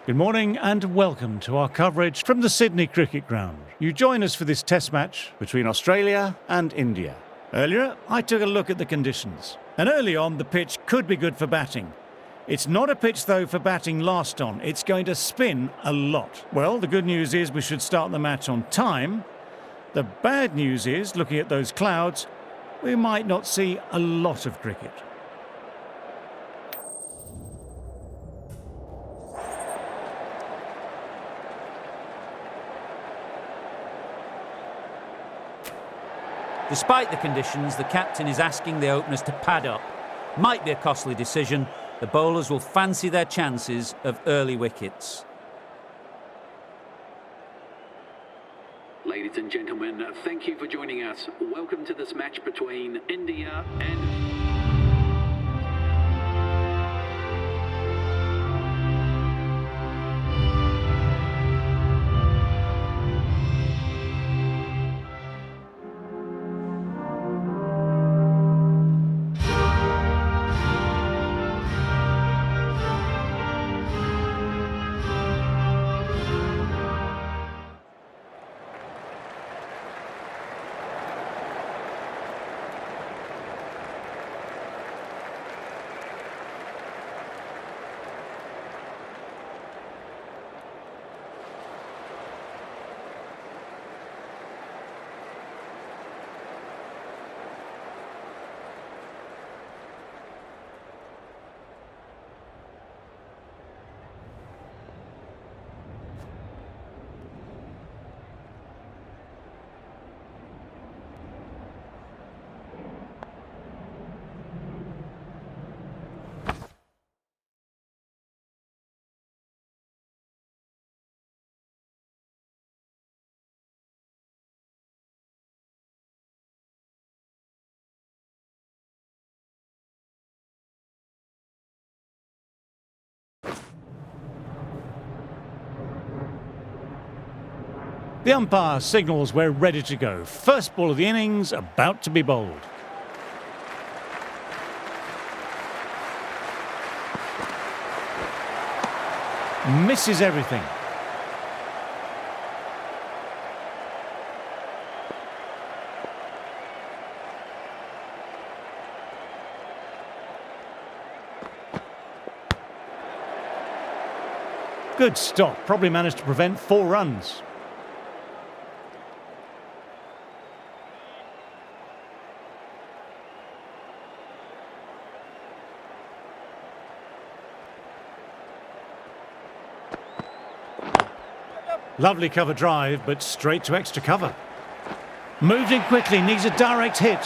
Good morning and welcome to our coverage from the Sydney Cricket Ground. You join us for this test match between Australia and India. Earlier, I took a look at the conditions. And early on, the pitch could be good for batting. It's not a pitch, though, for batting last on. It's going to spin a lot. Well, the good news is we should start the match on time. The bad news is, looking at those clouds, we might not see a lot of cricket. Despite the conditions, the captain is asking the openers to pad up. Might be a costly decision. The bowlers will fancy their chances of early wickets. Ladies and gentlemen, thank you for joining us. Welcome to this match between India and... The umpire signals we're ready to go. First ball of the innings about to be bowled. Misses everything. Good stop. Probably managed to prevent 4 runs. Lovely cover drive, but straight to extra cover. Moved in quickly, needs a direct hit.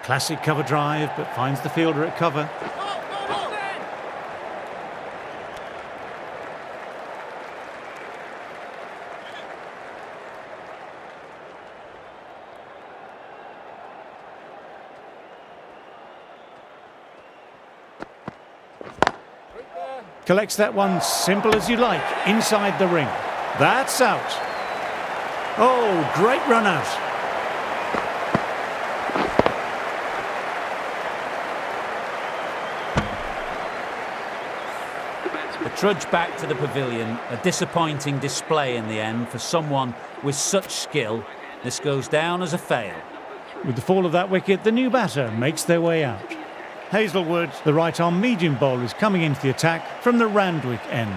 Classic cover drive, but finds the fielder at cover. Collects that one simple as you like, inside the ring. That's out. Oh, great run out. Trudge back to the pavilion. A disappointing display in the end for someone with such skill. This goes down as a fail. With the fall of that wicket, the new batter makes their way out. Hazlewood, the right-arm medium bowler, is coming into the attack from the Randwick end.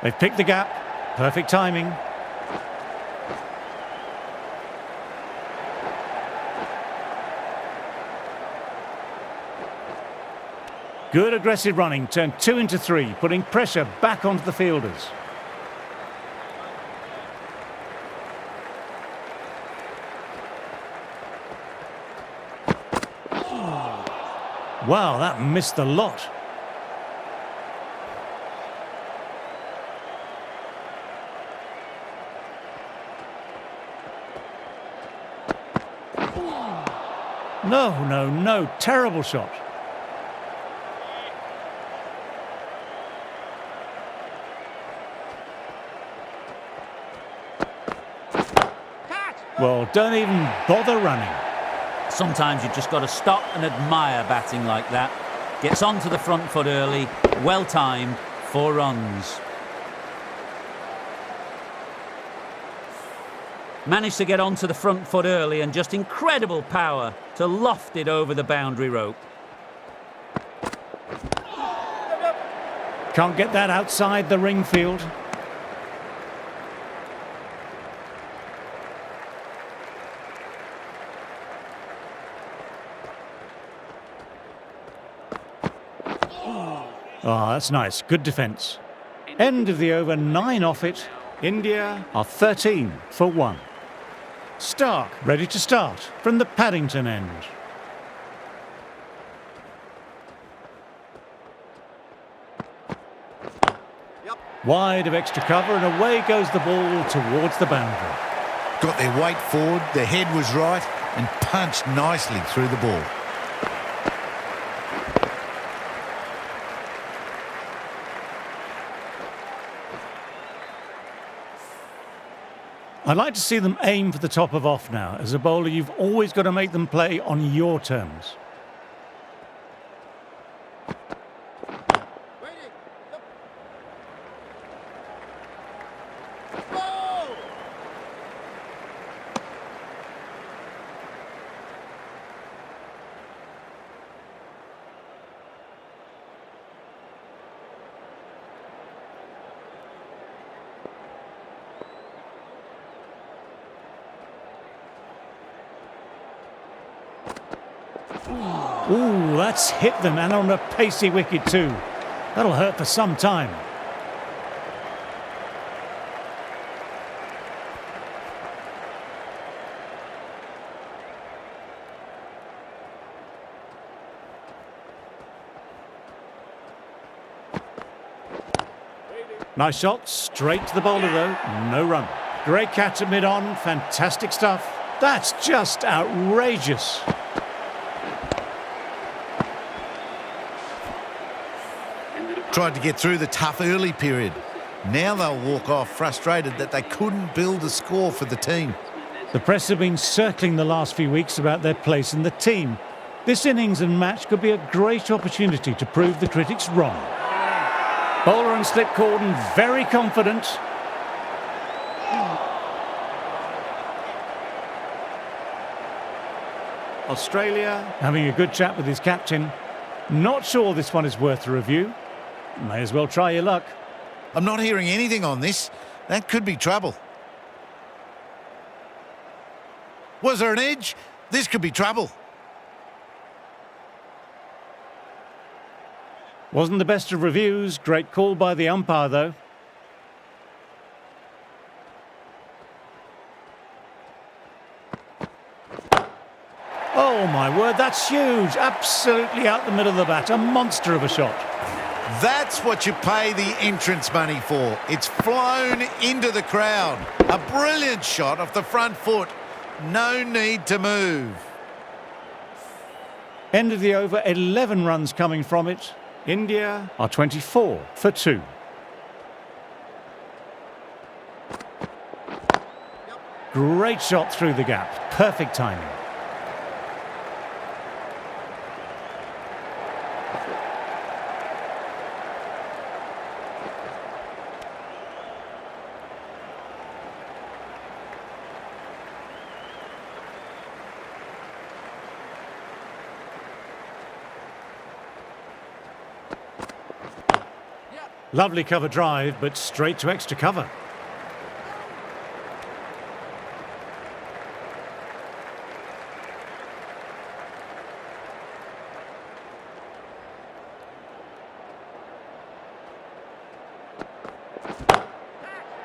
They've picked the gap. Perfect timing. Good aggressive running, turned 2 into 3, putting pressure back onto the fielders. Wow, that missed the lot. No, no, no. Terrible shot. Well, don't even bother running. Sometimes you've just got to stop and admire batting like that. Gets onto the front foot early, well timed, 4 runs. Managed to get onto the front foot early and just incredible power to loft it over the boundary rope. Can't get that outside the ring field. Oh, that's nice. Good defence. End of the over, 9 off it. India are 13 for 1. Stark ready to start from the Paddington end. Wide of extra cover and away goes the ball towards the boundary. Got their weight forward, their head was right and punched nicely through the ball. I'd like to see them aim for the top of off now. As a bowler, you've always got to make them play on your terms. Ooh, that's hit them, and on a pacey wicket too. That'll hurt for some time. Nice shot, straight to the bowler though, no run. Great catch at mid-on, fantastic stuff. That's just outrageous. Tried to get through the tough early period. Now they'll walk off frustrated that they couldn't build a score for the team. The press have been circling the last few weeks about their place in the team. This innings and match could be a great opportunity to prove the critics wrong. Bowler and slip cordon very confident. Australia having a good chat with his captain. Not sure this one is worth a review. May as well try your luck. I'm not hearing anything on this. That could be trouble. Was there an edge? This could be trouble. Wasn't the best of reviews. Great call by the umpire, though. Oh, my word, that's huge. Absolutely out the middle of the bat. A monster of a shot. That's what you pay the entrance money for. It's flown into the crowd. A brilliant shot off the front foot. No need to move. End of the over, 11 runs coming from it. India are 24 for 2. Great shot through the gap. Perfect timing. Lovely cover drive, but straight to extra cover.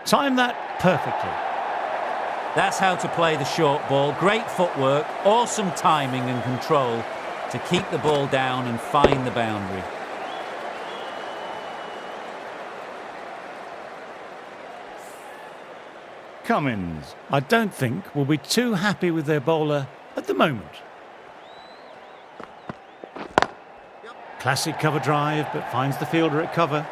Time that perfectly. That's how to play the short ball. Great footwork, awesome timing and control to keep the ball down and find the boundary. Cummins, I don't think, will be too happy with their bowler at the moment. Classic cover drive, but finds the fielder at cover.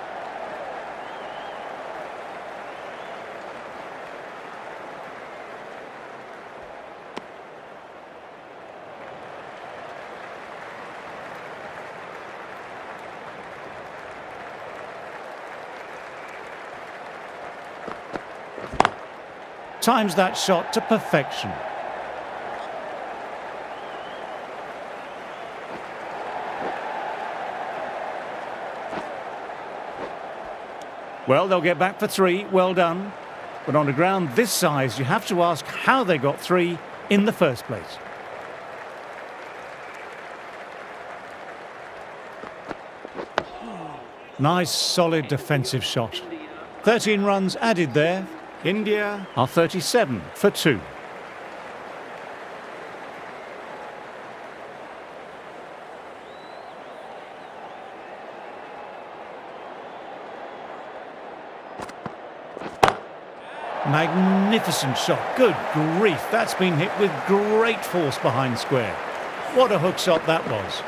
Times that shot to perfection. Well, they'll get back for 3. Well done. But on a ground this size, you have to ask how they got 3 in the first place. Nice, solid defensive shot. 13 runs added there. India are 37 for 2. Magnificent shot. Good grief. That's been hit with great force behind square. What a hook shot that was.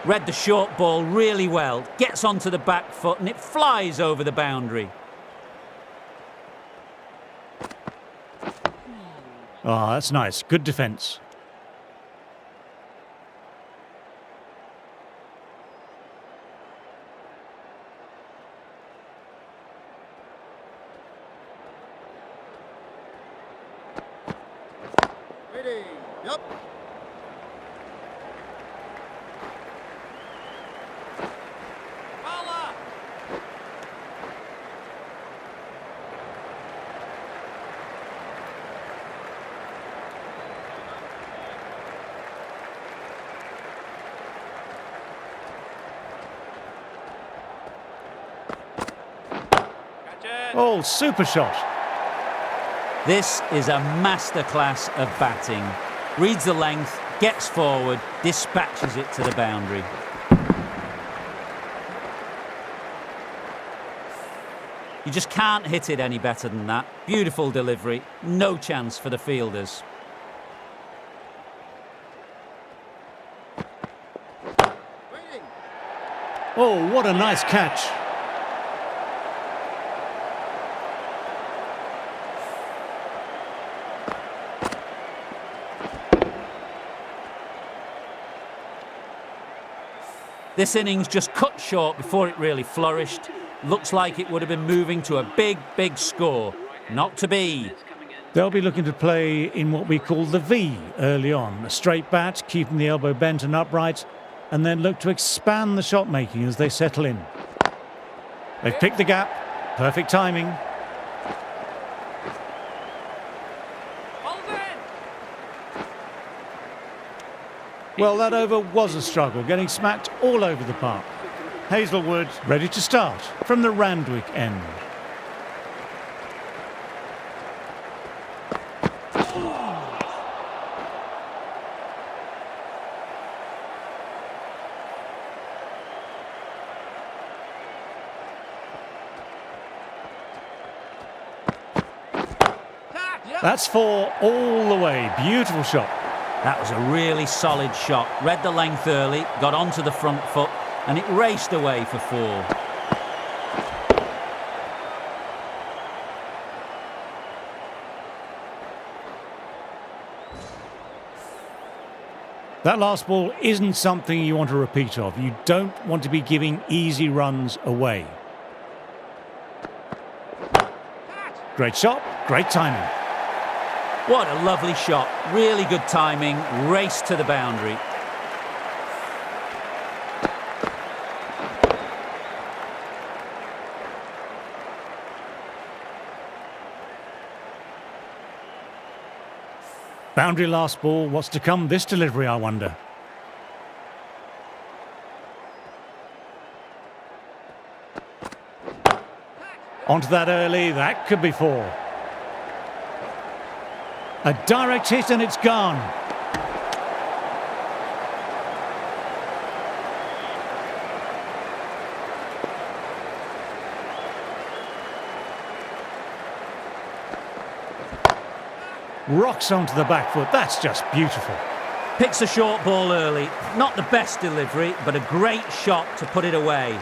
Read the short ball really well, gets onto the back foot and it flies over the boundary. Ah, that's nice. Good defence. Ready, yep. Oh, super shot. This is a masterclass of batting. Reads the length, gets forward, dispatches it to the boundary. You just can't hit it any better than that. Beautiful delivery, no chance for the fielders. Oh, what a nice catch. This innings just cut short before it really flourished. Looks like it would have been moving to a big, big score. Not to be. They'll be looking to play in what we call the V early on. A straight bat, keeping the elbow bent and upright, and then look to expand the shot making as they settle in. They've picked the gap. Perfect timing. Well, that over was a struggle, getting smacked all over the park. Hazelwood ready to start from the Randwick end. That's 4 all the way. Beautiful shot. That was a really solid shot. Read the length early, got onto the front foot, and it raced away for 4. That last ball isn't something you want a repeat of. You don't want to be giving easy runs away. Great shot, great timing. What a lovely shot. Really good timing. Race to the boundary. Boundary last ball. What's to come this delivery, I wonder? Onto that early. That could be 4. A direct hit and it's gone. Rocks onto the back foot. That's just beautiful. Picks a short ball early. Not the best delivery, but a great shot to put it away.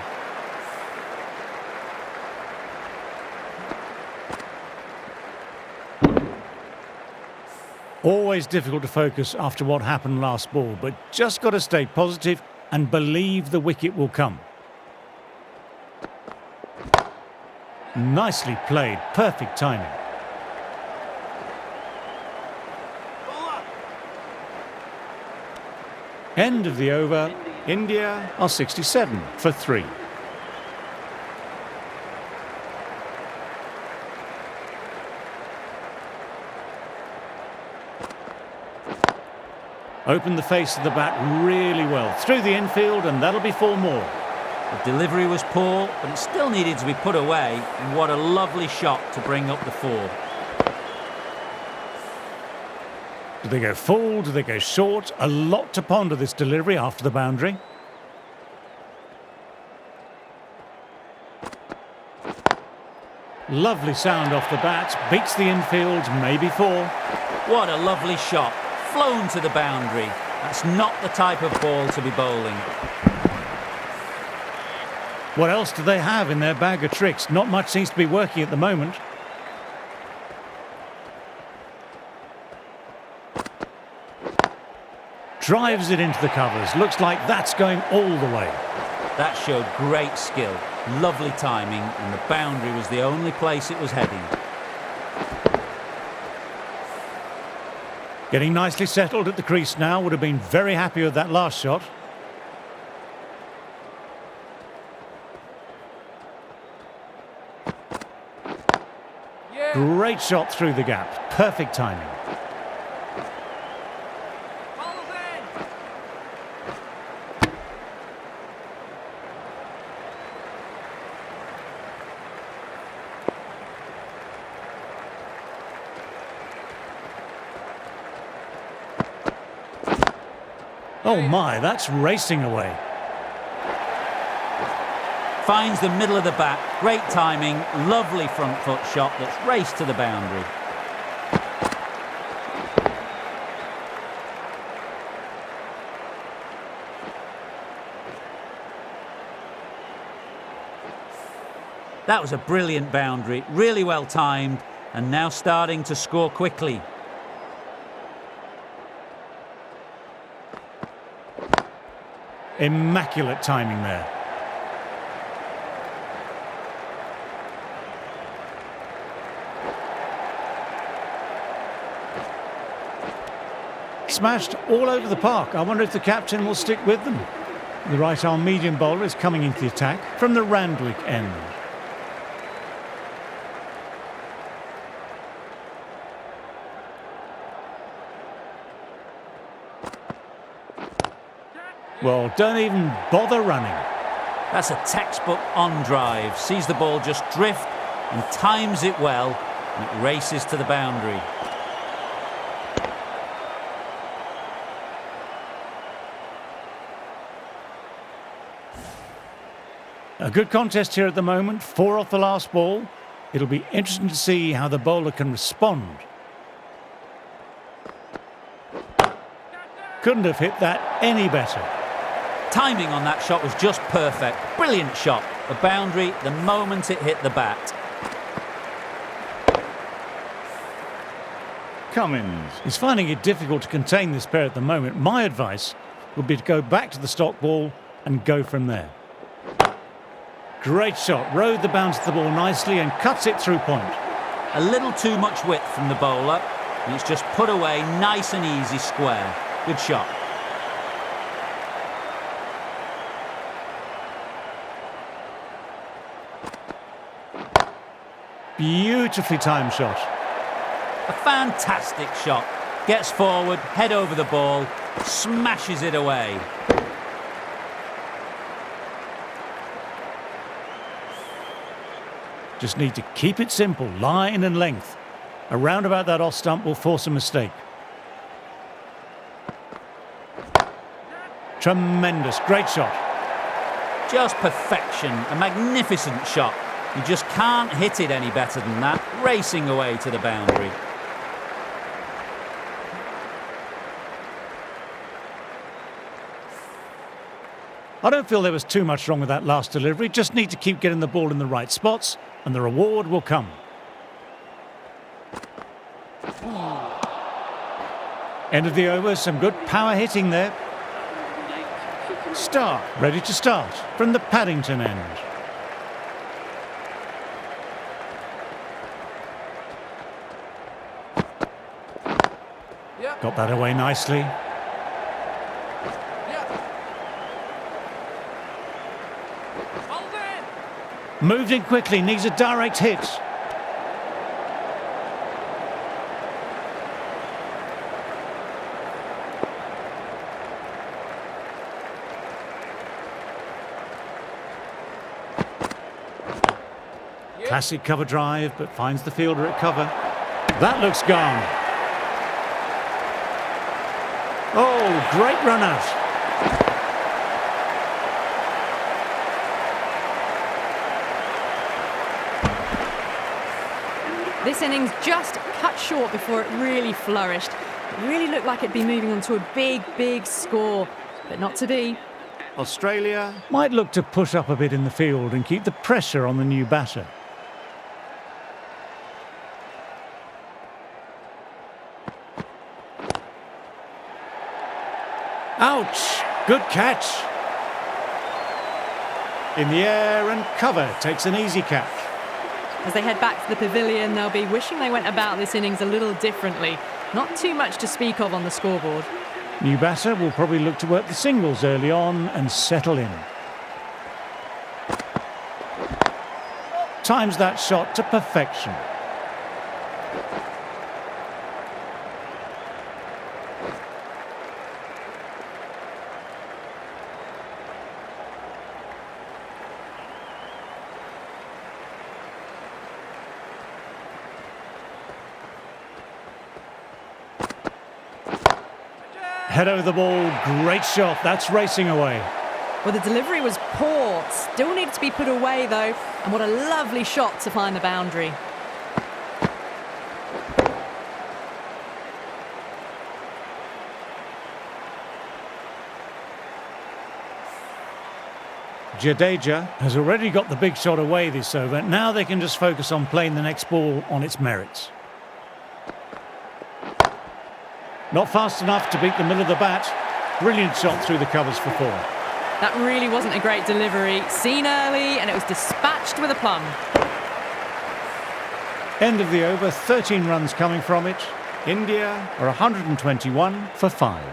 Always difficult to focus after what happened last ball, but just got to stay positive and believe the wicket will come. Nicely played. Perfect timing. End of the over. India are 67 for 3. Opened the face of the bat really well. Through the infield, and that'll be 4 more. The delivery was poor, but it still needed to be put away. And what a lovely shot to bring up the 4. Do they go full? Do they go short? A lot to ponder this delivery after the boundary. Lovely sound off the bat. Beats the infield, maybe 4. What a lovely shot. Flown to the boundary. That's not the type of ball to be bowling. What else do they have in their bag of tricks? Not much seems to be working at the moment. Drives it into the covers. Looks like that's going all the way. That showed great skill, lovely timing, and the boundary was the only place it was heading. Getting nicely settled at the crease now. Would have been very happy with that last shot. Yeah. Great shot through the gap. Perfect timing. Oh my, that's racing away. Finds the middle of the bat. Great timing. Lovely front foot shot that's raced to the boundary. That was a brilliant boundary. Really well timed. And now starting to score quickly. Immaculate timing there. Smashed all over the park. I wonder if the captain will stick with them. The right-arm medium bowler is coming into the attack from the Randwick end. Well, don't even bother running. That's a textbook on drive. Sees the ball just drift and times it well, and it races to the boundary. A good contest here at the moment. 4 off the last ball. It'll be interesting to see how the bowler can respond. Couldn't have hit that any better. Timing on that shot was just perfect. Brilliant shot. The boundary the moment it hit the bat. Cummins is finding it difficult to contain this pair at the moment. My advice would be to go back to the stock ball and go from there. Great shot. Rode the bounce of the ball nicely and cuts it through point. A little too much width from the bowler, and it's just put away nice and easy square. Good shot. Beautifully timed shot. A fantastic shot. Gets forward, head over the ball, smashes it away. Just need to keep it simple, line and length. Around about that off stump will force a mistake. Tremendous, great shot. Just perfection, a magnificent shot. You just can't hit it any better than that, racing away to the boundary. I don't feel there was too much wrong with that last delivery, just need to keep getting the ball in the right spots and the reward will come. End of the over, some good power hitting there. Start, ready to start from the Paddington end. Got that away nicely. Moved in quickly, needs a direct hit. Classic cover drive, but finds the fielder at cover. That looks gone. Oh, great run out. This innings just cut short before it really flourished. It really looked like it'd be moving on to a big, big score, but not to be. Australia might look to push up a bit in the field and keep the pressure on the new batter. Ouch! Good catch. In the air and cover, takes an easy catch. As they head back to the pavilion, they'll be wishing they went about this innings a little differently. Not too much to speak of on the scoreboard. New batter will probably look to work the singles early on and settle in. Times that shot to perfection. Head over the ball, great shot, that's racing away. Well, the delivery was poor, still needed to be put away though, and what a lovely shot to find the boundary. Jadeja has already got the big shot away this over, now they can just focus on playing the next ball on its merits. Not fast enough to beat the middle of the bat. Brilliant shot through the covers for four. That really wasn't a great delivery. Seen early and it was dispatched with a plum. End of the over, 13 runs coming from it. India are 121 for 5.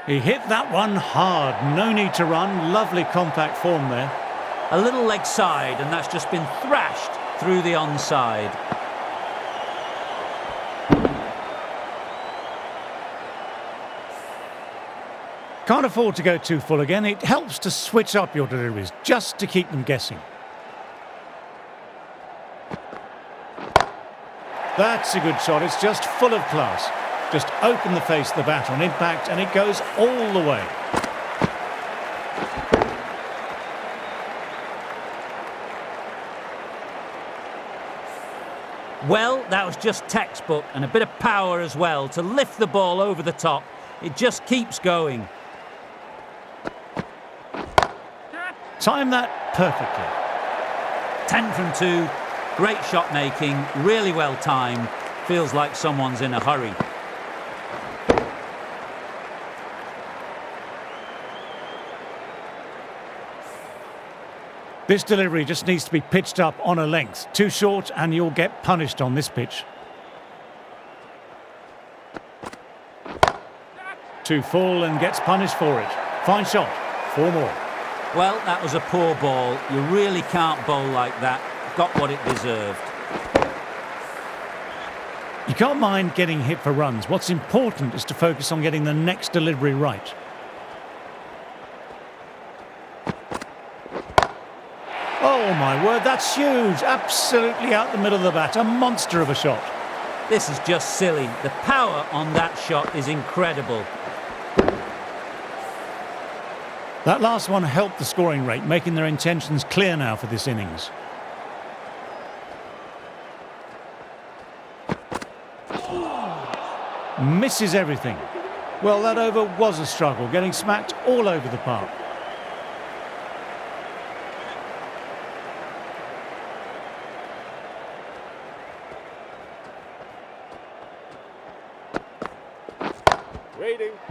He hit that one hard, no need to run, lovely compact form there. A little leg side and that's just been thrashed through the onside. Can't afford to go too full again. It helps to switch up your deliveries, just to keep them guessing. That's a good shot. It's just full of class. Just open the face of the bat on impact and it goes all the way. Well, that was just textbook and a bit of power as well to lift the ball over the top. It just keeps going. Time that perfectly. 10 from 2, great shot making, really well timed. Feels like someone's in a hurry. This delivery just needs to be pitched up on a length. Too short and you'll get punished on this pitch. Too full and gets punished for it. Fine shot. 4 more. Well, that was a poor ball. You really can't bowl like that. Got what it deserved. You can't mind getting hit for runs. What's important is to focus on getting the next delivery right. Oh my word, that's huge. Absolutely out the middle of the bat. A monster of a shot. This is just silly. The power on that shot is incredible. That last one helped the scoring rate, making their intentions clear now for this innings. Misses everything. Well, that over was a struggle, getting smacked all over the park.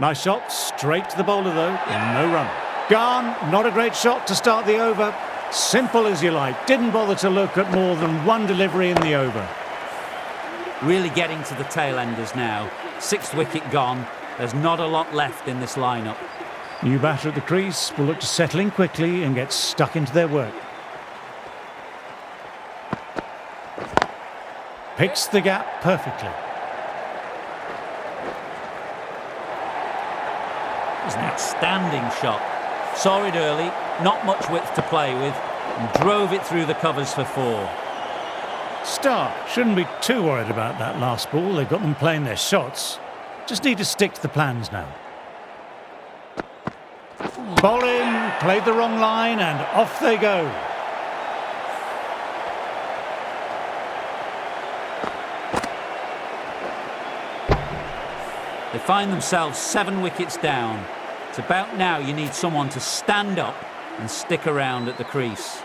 Nice shot, straight to the bowler though, no run. Gone, not a great shot to start the over. Simple as you like, didn't bother to look at more than one delivery in the over. Really getting to the tail enders now. 6th wicket gone, there's not a lot left in this lineup. New batter at the crease will look to settle in quickly and get stuck into their work. Picks the gap perfectly. It was an outstanding shot. Saw it early, not much width to play with, and drove it through the covers for 4. Stark shouldn't be too worried about that last ball. They've got them playing their shots. Just need to stick to the plans now. Bowling, played the wrong line, and off they go. They find themselves 7 wickets down. It's about now you need someone to stand up and stick around at the crease.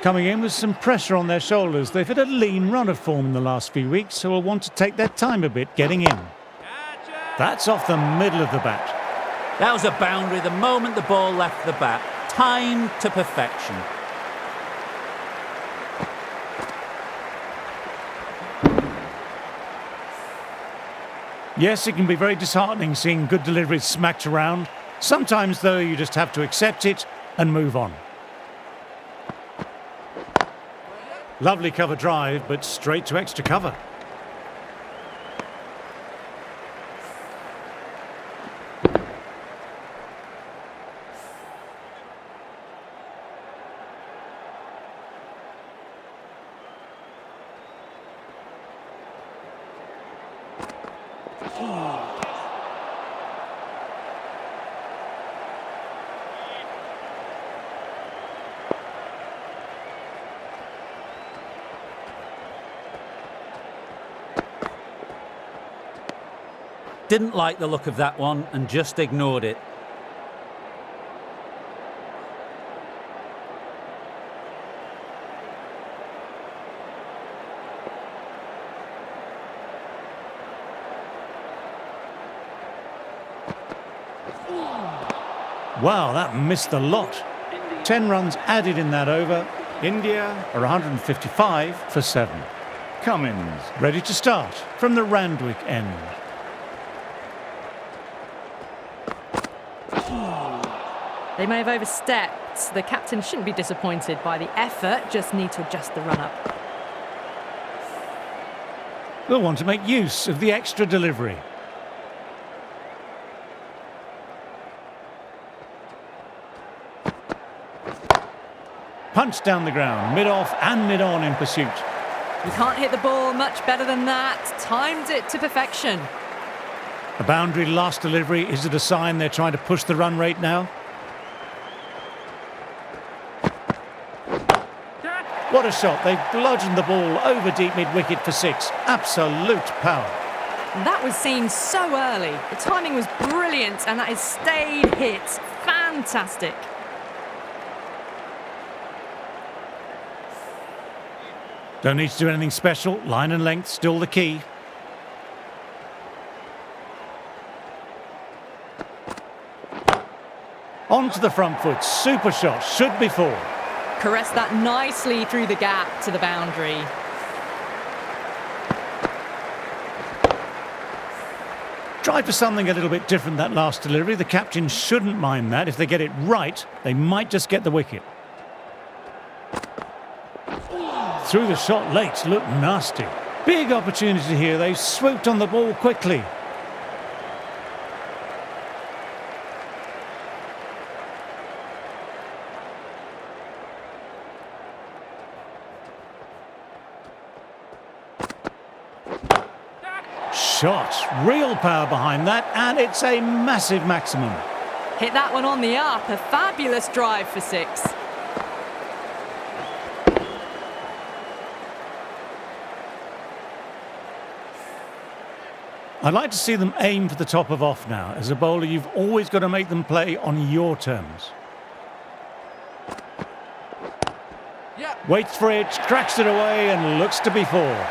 Coming in with some pressure on their shoulders. They've had a lean run of form in the last few weeks, so will want to take their time a bit getting in. That's off the middle of the bat. That was a boundary the moment the ball left the bat. Timed to perfection. Yes, it can be very disheartening seeing good deliveries smacked around. Sometimes, though, you just have to accept it and move on. Lovely cover drive, but straight to extra cover. Didn't like the look of that one and just ignored it. Wow, that missed the lot. 10 runs added in that over. India are 155 for 7. Cummins ready to start from the Randwick end. They may have overstepped. The captain shouldn't be disappointed by the effort, just need to adjust the run-up. They'll want to make use of the extra delivery. Punch down the ground, mid-off and mid-on in pursuit. You can't hit the ball much better than that. Timed it to perfection. A boundary last delivery. Is it a sign they're trying to push the run rate now? What a shot. They've bludgeoned the ball over deep mid-wicket for 6. Absolute power. That was seen so early. The timing was brilliant and that is stayed hit. Fantastic. Don't need to do anything special. Line and length still the key. Onto the front foot. Super shot. Should be 4. Caressed that nicely through the gap to the boundary. Tried for something a little bit different that last delivery. The captain shouldn't mind that. If they get it right, they might just get the wicket. Through the shot late, looked nasty. Big opportunity here. They swooped on the ball quickly. shot. Real power behind that, and it's a massive maximum. Hit that one on the up. A fabulous drive for 6. I'd like to see them aim for the top of off now. As a bowler, you've always got to make them play on your terms. Waits for it, cracks it away, and looks to be 4.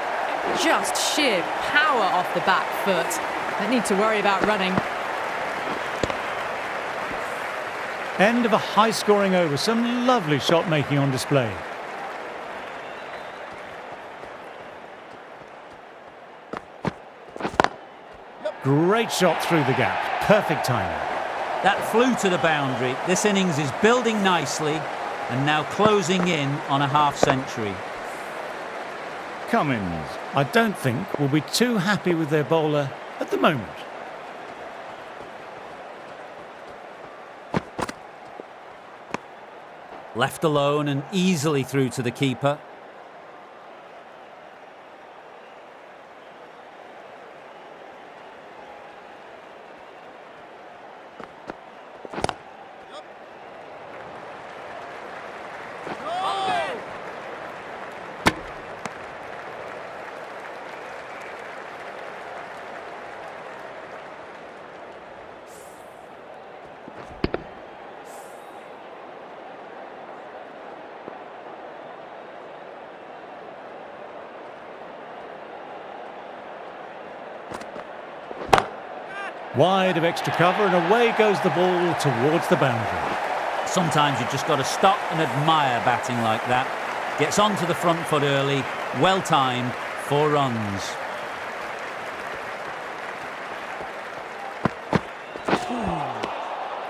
Just sheer power off the back foot. Don't need to worry about running. End of a high-scoring over. Some lovely shot making on display. Great shot through the gap. Perfect timing. That flew to the boundary. This innings is building nicely and now closing in on a half-century. Cummins, I don't think, will be too happy with their bowler at the moment. Left alone and easily through to the keeper. Wide of extra cover, and away goes the ball towards the boundary. Sometimes you've just got to stop and admire batting like that. Gets onto the front foot early, well timed, 4 runs.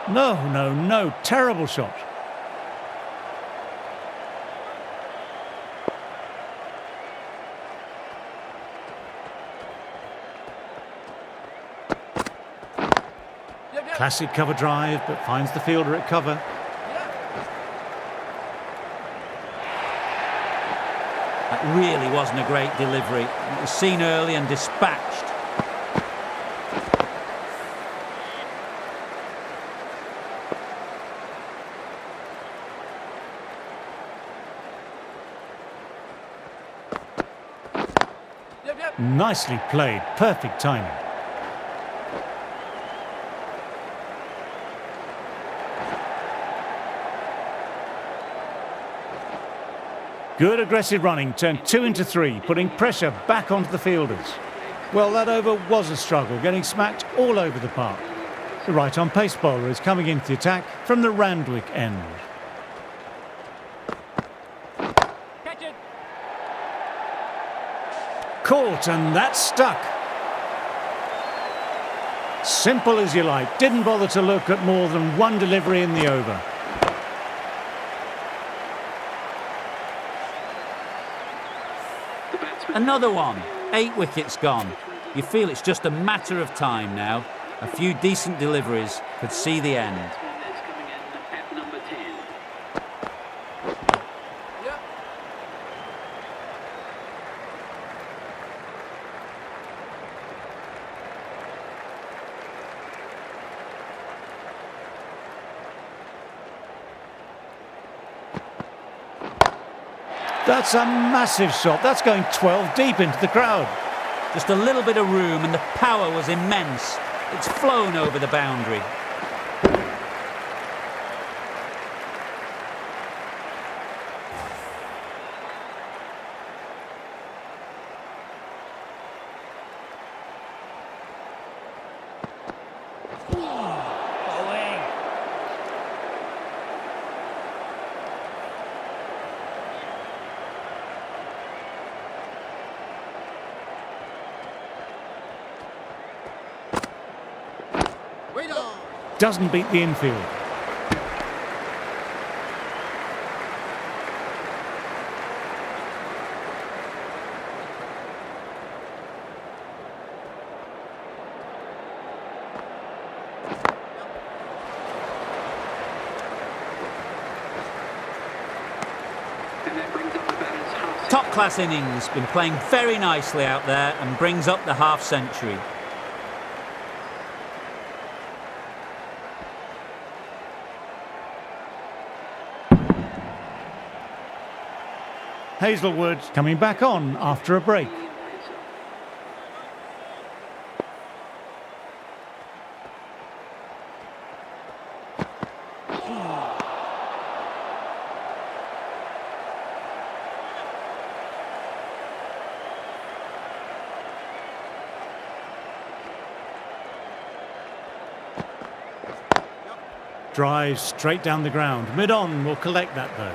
No, terrible shot. Classic cover drive, but finds the fielder at cover. That really wasn't a great delivery. It was seen early and dispatched. Nicely played, perfect timing. Good aggressive running, turned 2 into 3, putting pressure back onto the fielders. Well, that over was a struggle, getting smacked all over the park. The right-on pace bowler is coming into the attack from the Randwick end. Caught, and that's stuck. Simple as you like, didn't bother to look at more than one delivery in the over. Another one. 8 wickets gone. You feel it's just a matter of time now. A few decent deliveries could see the end. That's coming in at number 10. That's a massive shot. That's going 12 deep into the crowd. Just a little bit of room and the power was immense. It's flown over the boundary. Doesn't beat the infield. And that brings up the batter's half. Top class innings, been playing very nicely out there and brings up the half century. Hazelwood coming back on after a break. Drives straight down the ground. Mid-on will collect that though.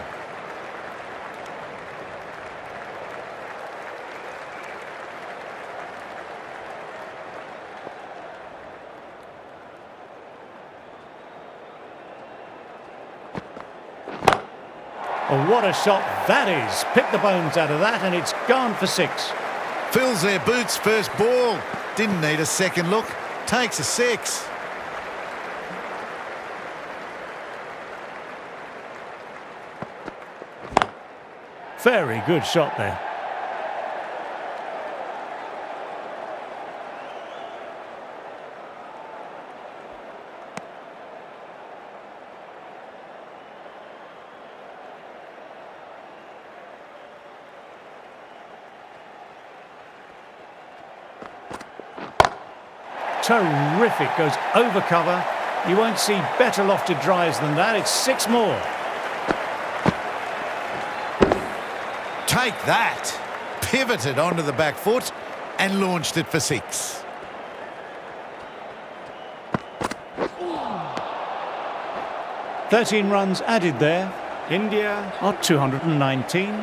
Oh, what a shot that is. Pick the bones out of that and it's gone for 6. Fills their boots, first ball. Didn't need a second look. Takes a 6. Very good shot there. Terrific, goes over cover. You won't see better lofted drives than that. It's 6 more. Take that. Pivoted onto the back foot and launched it for 6. "13 runs added there. India are 219.